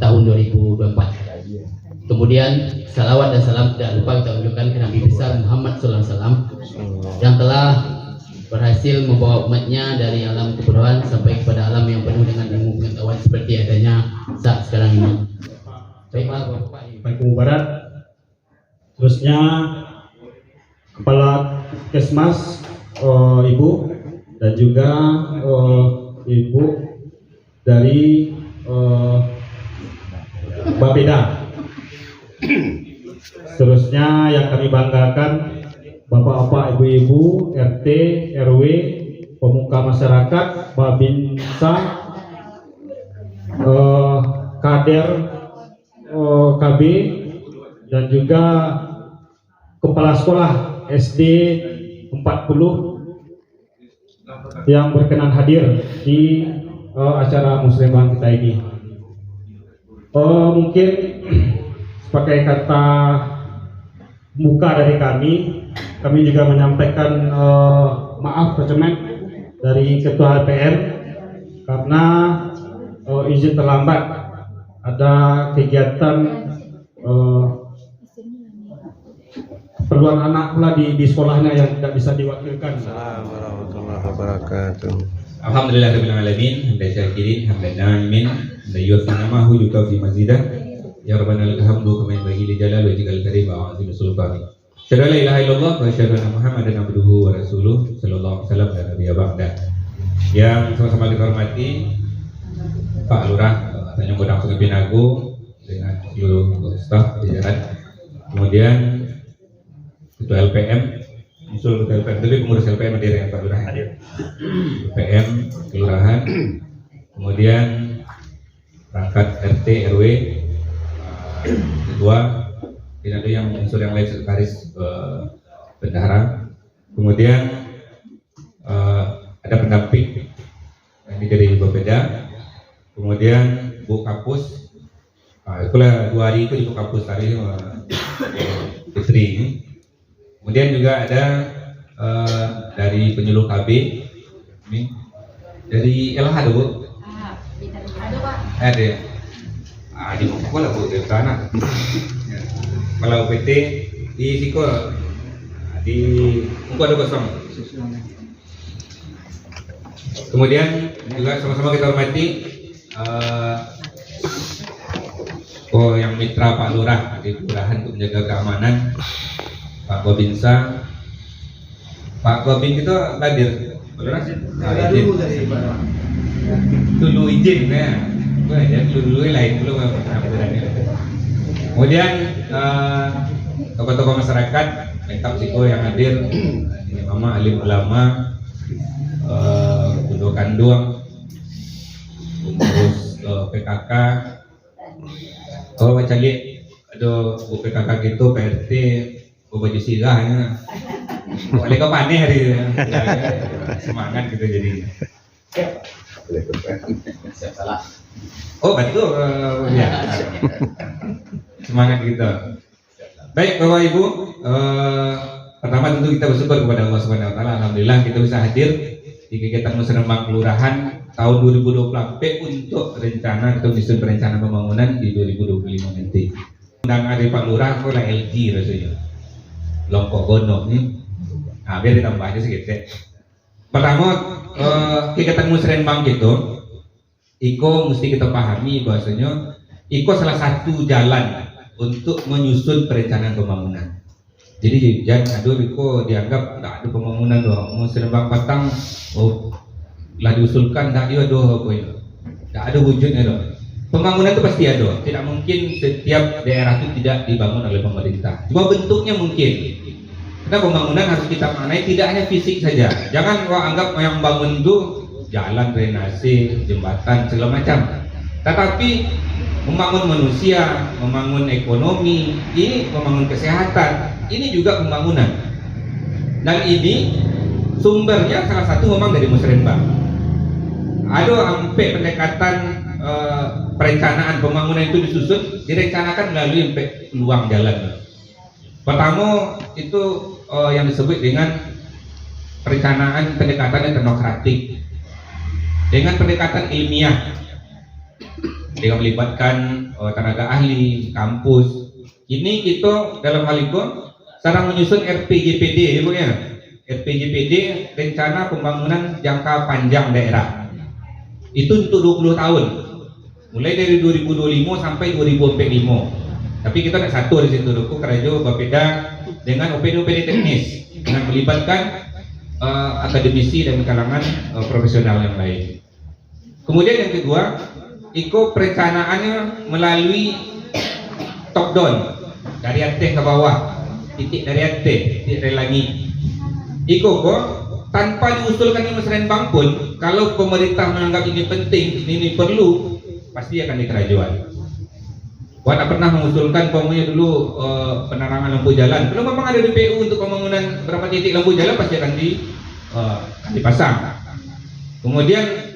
tahun 2024. Kemudian salawat dan salam tidak lupa kita ucapkan ke Nabi besar Muhammad SAW yang telah berhasil membawa umatnya dari alam kebodohan sampai kepada alam yang penuh dengan ilmu pengetahuan seperti adanya saat sekarang ini. Baik, Pak Barat. Terusnya Kepala Kesmas Ibu dan juga Ibu dari Bapeda. Seterusnya yang kami banggakan Bapak-bapak, Ibu-ibu, RT, RW, pemuka masyarakat, Babinsa, kader KB, dan juga kepala sekolah SD 40 yang berkenan hadir di acara muslimah kita ini. Mungkin sebagai kata buka dari kami juga menyampaikan maaf kecemek dari Ketua LPM karena izin terlambat, ada kegiatan keperluan anak pula di sekolahnya yang tidak bisa diwakilkan. Assalamualaikum warahmatullahi wabarakatuh. Alhamdulillahirabbil alamin, hamdan syakirin, hamdan na'imin, la yu'afina ma hu yukafi mazidah. Ya rabbana lakal hamdu kama yanbaghi li jalali wajhikal karim wa 'azimi sultani. Asyhadu an la ilaha illallah wa asyhadu anna Muhammadan abduhu wa rasuluh sallallahu alaihi wasallam dan nabiyya ba'da. Yang sama-sama kita hormati Pak Lurah Tanjung Godang Sungai Pinago dengan seluruh staf jajaran. Kemudian Ketua LPM, usul Ketua LPM, tapi pengurus LPM hadir ya Pak Lurah hadir. LPM Kelurahan, kemudian perangkat RT RW, Ketua, tidak ada yang unsur yang lain sekretaris bendahara, kemudian ada pendamping ini dari Bapeda, kemudian Bu Kapus, itulah 2 hari itu di Bu Kapus tadi Fitri ini. Kemudian juga ada dari penyuluh KB ini dari LH ada Bu? Ada Pak. Ada. Di Mokok lah Bu, dari sana. Kalau PT di Siko di Mokok ada kosong. Kemudian juga sama-sama kita hormati yang mitra Pak Lurah di kelurahan untuk menjaga keamanan, Pak Babinsa, Pak Babin itu hadir. Dulu izin ya, dulu lain belum. Kemudian tokoh-tokoh masyarakat lengkap Siko yang hadir, Mama alim ulama, Kudo Kanduang, pengurus PKK, kalau baca lihat ada Bu PKK gitu, PRT, Bu baju sirahnya, boleh kau panen hari ini, semangat gitu jadi. salah. Oh betul, ya. Semangat gitu. Baik Bapak Ibu, pertama tentu kita bersyukur kepada Allah Subhanahu Wa Taala. Alhamdulillah kita bisa hadir di kegiatan Musrenbang Kelurahan tahun 2024 untuk rencana atau menyusun perencanaan pembangunan di 2025 nanti. Dan ada Pak Lurah, kok lah LG rasanya, Lompok Gono nih. Nah, biar ditambah aja sedikit. Pertama, kegiatan Musrenbang gitu, Iko mesti kita pahami bahwasanya Iko salah satu jalan untuk menyusun perencanaan pembangunan. Jadi jangan aduh Iko dianggap tidak ada pembangunan doang. Musrenbang Patang, lah diusulkan tak dia doh pokoknya. Tidak ada wujudnya doh. Pembangunan itu pasti ada. Tidak mungkin setiap daerah itu tidak dibangun oleh pemerintah. Cuma bentuknya mungkin. Karena pembangunan harus kita maknai tidak hanya fisik saja. Jangan kau anggap yang bangun itu jalan, drainase, jembatan, segala macam. Tetapi membangun manusia, membangun ekonomi, ini membangun kesehatan, ini juga pembangunan. Dan ini sumbernya salah satu memang dari Musrenbang. Ada sampai pendekatan perencanaan pembangunan itu disusun, direncanakan melalui peluang jalan. Pertama itu yang disebut dengan perencanaan pendekatan yang teknokratik dengan pendekatan ilmiah. dengan melibatkan tenaga ahli, kampus. Ini kita dalam hal itu sekarang menyusun RPJPD, ya Bu ya. RPJPD, rencana pembangunan jangka panjang daerah. Itu untuk 20 tahun. Mulai dari 2025 sampai 2045. Tapi kita nak satu di situ dulu, kerja berbeda dengan OPD teknis dengan melibatkan akademisi dan kalangan profesional yang lain. Kemudian yang kedua, Iko perencanaannya melalui top down, dari atas ke bawah, titik dari atas, titik dari langit. Iko kok tanpa diusulkan di musrenbang pun, kalau pemerintah menganggap ini penting, ini perlu, pasti akan dikerajuan. Wah, tak pernah mengusulkan pokoknya dulu penerangan lampu jalan. Kalau memang ada DPU untuk pembangunan berapa titik lampu jalan, pasti akan dipasang. Kemudian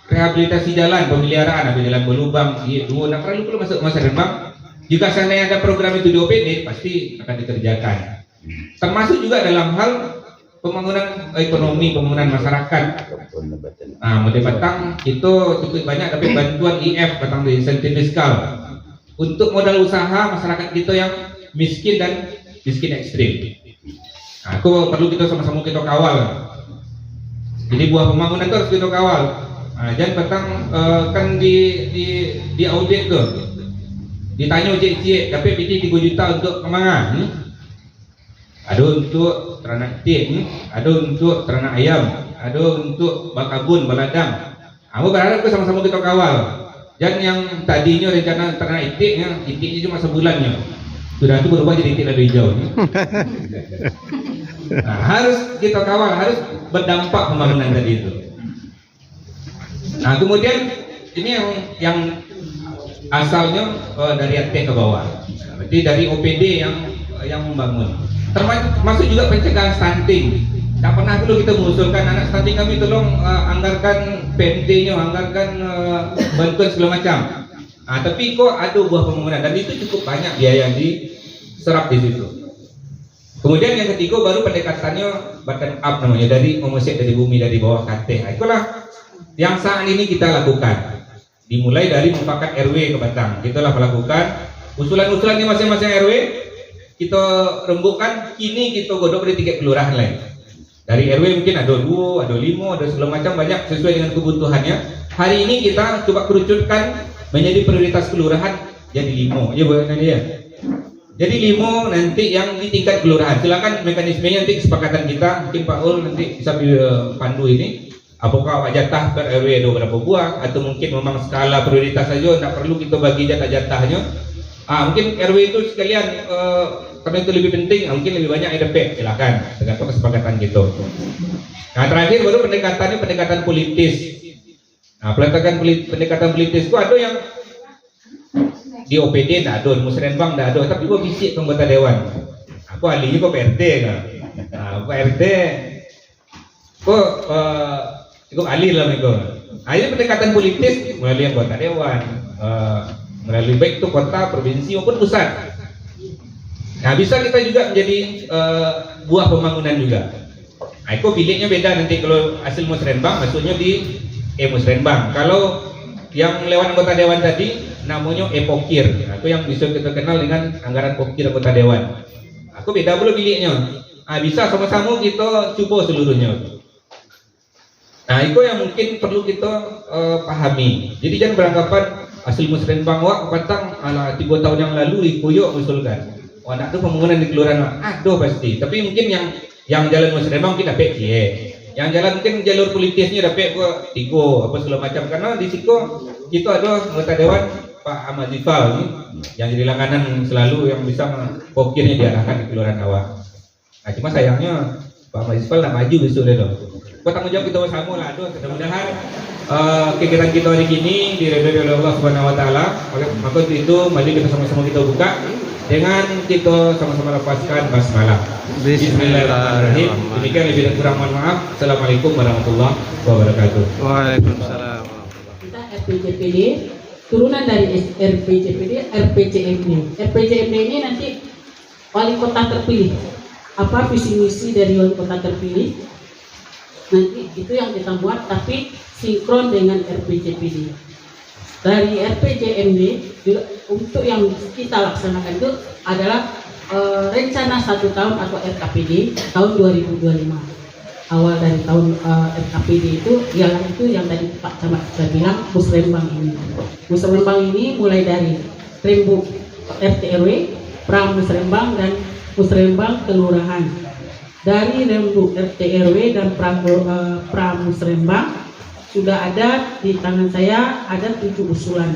rehabilitasi jalan, pemeliharaan, ada jalan berlubang, dua, nak perlu masuk masa rembang. Jika seandainya ada program itu di OPD, pasti akan dikerjakan. Termasuk juga dalam hal pembangunan ekonomi, pembangunan masyarakat. Nah, Mode Batang itu cukup banyak, tapi bantuan IF Batang di insentif fiskal untuk modal usaha masyarakat kita yang miskin dan miskin ekstrim. Nah, aku perlu kita sama-sama kita kawal. Jadi buah pembangunan itu harus kita kawal. Nah, jangan Batang kan di audit tuh, ditanya ojek tapi PT 3 juta untuk kemangan. Ada untuk ternak itik, ada untuk ternak ayam, ada untuk bakabun, baladang. Aku berharap sama-sama kita kawal. Dan yang tadinya rencana ternak itiknya, itiknya cuma sebulannya, sudah itu berubah jadi itik ladu hijau. Nah, harus kita kawal, harus berdampak pembangunan tadi itu. Nah, kemudian ini yang asalnya dari atas ke bawah, berarti dari OPD yang membangun. Termasuk juga pencegahan stunting. Tak pernah dulu kita mengusulkan anak stunting kami tolong anggarkan PMT-nya, anggarkan bantuan segala macam. Nah, tapi kok ada buah pembangunan dan itu cukup banyak biaya yang diserap di situ. Kemudian yang ketiga baru pendekatannya bottom up namanya, dari memusat dari bumi, dari bawah ke atas. Nah, itulah yang saat ini kita lakukan. Dimulai dari mufakat RW ke Batang, kita lah melakukan usulan-usulan di masing-masing RW. Kita rembukkan, kini kita godok dari 3 kelurahan lain. Dari RW mungkin ada 2, ada 5, ada segala macam, banyak sesuai dengan kebutuhannya. Hari ini kita coba kerucutkan menjadi prioritas kelurahan jadi 5. Ya Bu Nadia. Jadi 5 nanti yang di tingkat kelurahan. Silakan mekanismenya nanti kesepakatan kita, mungkin Pak Ul nanti bisa pandu ini. Apakah jatah per RW ada berapa buah, atau mungkin memang skala prioritas saja, tidak perlu kita bagi jatah-jatahnya. Mungkin RW itu sekalian karena itu lebih penting, mungkin lebih banyak EDP, silakan tergantung kesepakatan gitu. Nah, terakhir baru pendekatan politis. Nah, pendekatan politis itu ada yang di OPD tidak ada, di Musrenbang tidak ada, tapi gua bisik ke anggota dewan. Aku ahlinya kok PRT kan. Nah, PRT kok cukup ahli lah mereka. Nah, ini pendekatan politis melalui anggota dewan, melalui baik itu kota, provinsi maupun pusat. Nah, bisa kita juga menjadi buah pembangunan juga. Nah, itu biliknya beda nanti kalau hasil Musrenbang masuknya di Musrenbang. Kalau yang lewat anggota dewan tadi namanya Pokir. Nah, itu yang bisa kita kenal dengan anggaran Pokir anggota dewan. Aku beda pula biliknya. Nah, bisa sama-sama kita coba seluruhnya. Nah, itu yang mungkin perlu kita pahami. Jadi jangan beranggapan hasil Musrenbang wak Batang ala 3 tahun yang lalu ikoyok usulkan. Wah, nak tuh pembangunan di kelurahan aduh pasti. Tapi mungkin yang jalan Musrenbang kita dapat yang jalan mungkin jalur politisnya dapat ke 3 apa segala macam, karena di situ itu ada anggota dewan Pak Ahmad Zifal yang jadi langganan selalu yang bisa pokirnya diarahkan di kelurahan awak. Nah, cuma sayangnya Pak Ahmad Zifal nak maju besok deh dong. Buat tanggung jawab kita bersama lah. Aduh, mudah-mudahan kegiatan kita hari ini diridhoi oleh Allah Subhanahu Wa Taala. Maka itu mari kita sama-sama kita buka dengan kita sama-sama lepaskan basmalah. Bismillahirrahmanirrahim. Demikian lebih dan kurang mohon maaf. Assalamualaikum warahmatullahi wabarakatuh. Waalaikumsalam. Kita RPJPD, turunan dari RPJPD, RPJMD. RPJMD ini nanti wali kota terpilih. Apa visi misi dari wali kota terpilih? Nanti itu yang kita buat, tapi sinkron dengan RPJPD. dari RPJMD juga untuk yang kita laksanakan itu adalah rencana 1 tahun atau RKPD tahun 2025. Awal dari tahun RKPD itu yang tadi Pak Camat sudah bilang musrembang ini. Musrembang ini mulai dari rembuk RT RW, pramusrembang dan musrembang kelurahan. Dari rembuk RT RW dan pramusrembang sudah ada di tangan saya ada 7 usulan.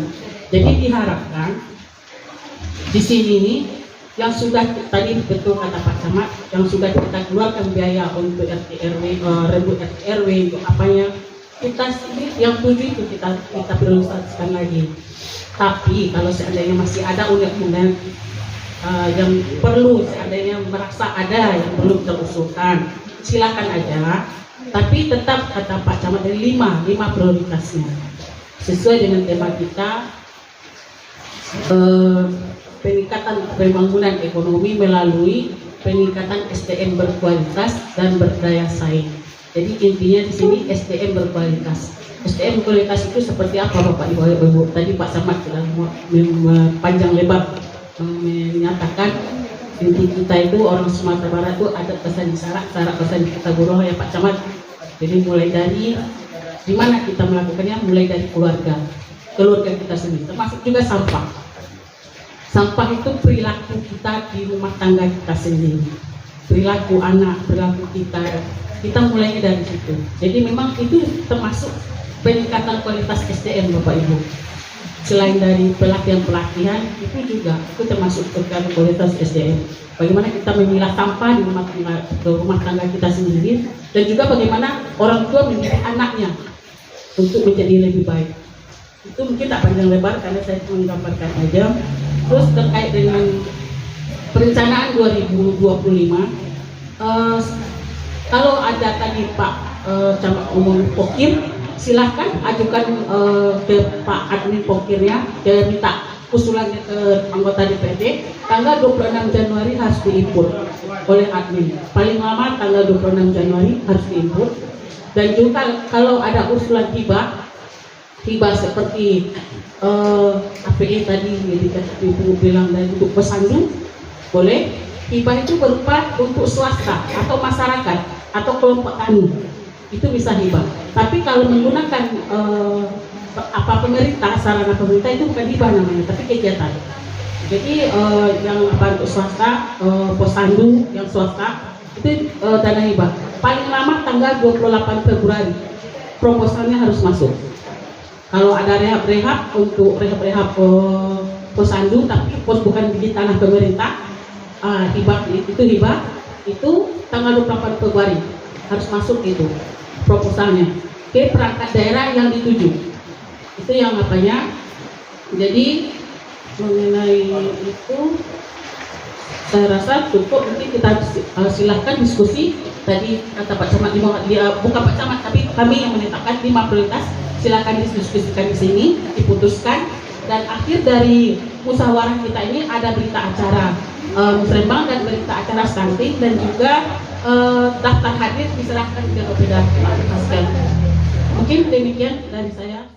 Jadi diharapkan di sini nih yang sudah tadi betul kata Pak Camat, yang sudah kita keluarkan biaya untuk RT RW, rembuk RT RW untuk apanya, kita sendiri yang 7 itu kita prioritaskan lagi. Tapi kalau seandainya masih ada unek-unek yang perlu, seandainya merasa ada yang belum terusulkan, silakan aja. Tapi tetap kata Pak Camat dari 5 prioritasnya sesuai dengan tema kita, peningkatan pembangunan ekonomi melalui peningkatan SDM berkualitas dan berdaya saing. Jadi intinya di sini SDM berkualitas. SDM berkualitas itu seperti apa Bapak Ibu? Tadi Pak Camat sudah panjang lebar menyatakan inti kita itu orang Sumatera Barat itu ada pesan di syarat pesan di kita guru ya Pak Camat. Jadi mulai dari dimana kita melakukannya, mulai dari keluarga kita sendiri, termasuk juga sampah. Sampah itu perilaku kita di rumah tangga kita sendiri, perilaku anak, perilaku kita mulainya dari situ. Jadi memang itu termasuk peningkatan kualitas SDM Bapak Ibu. Selain dari pelatihan itu juga itu termasuk peningkatan kualitas SDM. Bagaimana kita memilah sampah di rumah tangga kita sendiri, dan juga bagaimana orang tua mendidik anaknya untuk menjadi lebih baik. Itu mungkin tak panjang lebar karena saya menggambarkan aja. Terus terkait dengan perencanaan 2025, kalau ada tadi Pak Camat Umum Pokir, silahkan ajukan ke Pak Admin Pokirnya, dia minta usulannya ke anggota DPRD. Tanggal 26 Januari harus diinput oleh admin. Paling lama tanggal 26 Januari harus diinput. Dan juga kalau ada usulan hibah seperti APE tadi Ibu bilang dari untuk pesandu, boleh. Hibah itu berupa untuk swasta atau masyarakat atau kelompok tani, itu bisa hibah. Tapi kalau menggunakan pemerintah, sarana pemerintah itu bukan hibah namanya, tapi kegiatan. Jadi yang untuk swasta, pesandu yang swasta itu dana hibah. Paling lama tanggal 28 Februari proposalnya harus masuk. Kalau ada rehab untuk rehab posyandu tapi bukan di tanah pemerintah, hibah itu tanggal 28 Februari harus masuk itu proposalnya ke perangkat daerah yang dituju. Itu yang apanya. Jadi mengenai itu saya rasa cukup, nanti kita silahkan diskusi. Tadi kata Pak Camat, bukan Pak Camat tapi kami yang menetapkan 5 prioritas. Silakan didiskusikan di sini, diputuskan, dan akhir dari musyawarah kita ini ada berita acara musrembang dan berita acara stunting, dan juga daftar hadir diserahkan ke OPDA. Mungkin demikian dari saya.